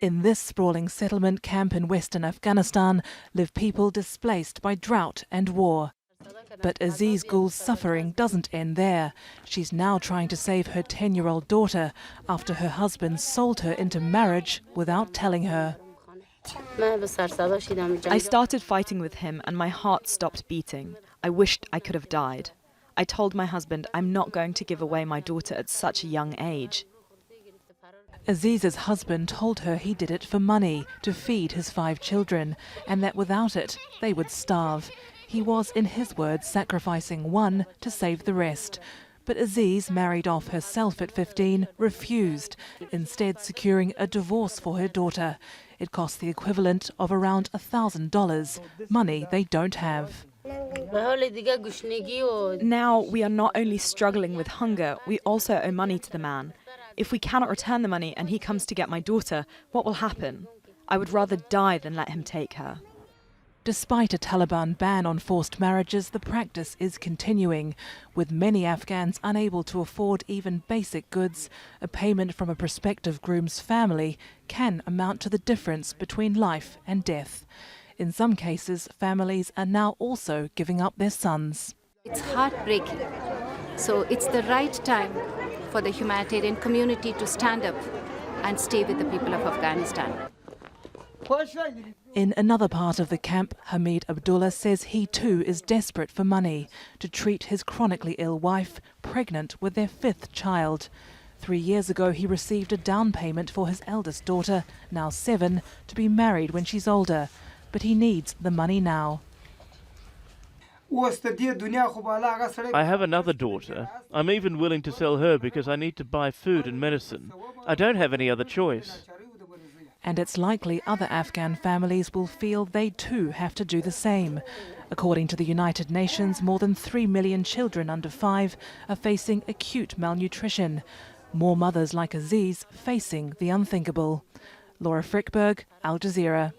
In this sprawling settlement camp in western Afghanistan live people displaced by drought and war. But Aziz Gul's suffering doesn't end there. She's now trying to save her 10-year-old daughter after her husband sold her into marriage without telling her. I started fighting with him and my heart stopped beating. I wished I could have died. I told my husband I'm not going to give away my daughter at such a young age. Aziz's husband told her he did it for money, to feed his 5 children, and that without it, they would starve. He was, in his words, sacrificing one to save the rest. But Aziz, married off herself at 15, refused, instead securing a divorce for her daughter. It cost the equivalent of around $1,000, money they don't have. Now we are not only struggling with hunger, we also owe money to the man. If we cannot return the money and he comes to get my daughter, what will happen? I would rather die than let him take her. Despite a Taliban ban on forced marriages, the practice is continuing, with many Afghans unable to afford even basic goods. A payment from a prospective groom's family can amount to the difference between life and death. In some cases, families are now also giving up their sons. It's heartbreaking. So it's the right time for the humanitarian community to stand up and stay with the people of Afghanistan. In another part of the camp, Hamid Abdullah says he too is desperate for money to treat his chronically ill wife, pregnant with their 5th child. 3 years ago, he received a down payment for his eldest daughter, now 7, to be married when she's older. But he needs the money now. I have another daughter. I'm even willing to sell her because I need to buy food and medicine. I don't have any other choice. And it's likely other Afghan families will feel they too have to do the same. According to the United Nations, more than 3 million children under 5 are facing acute malnutrition. More mothers like Aziz facing the unthinkable. Frykberg, Al Jazeera.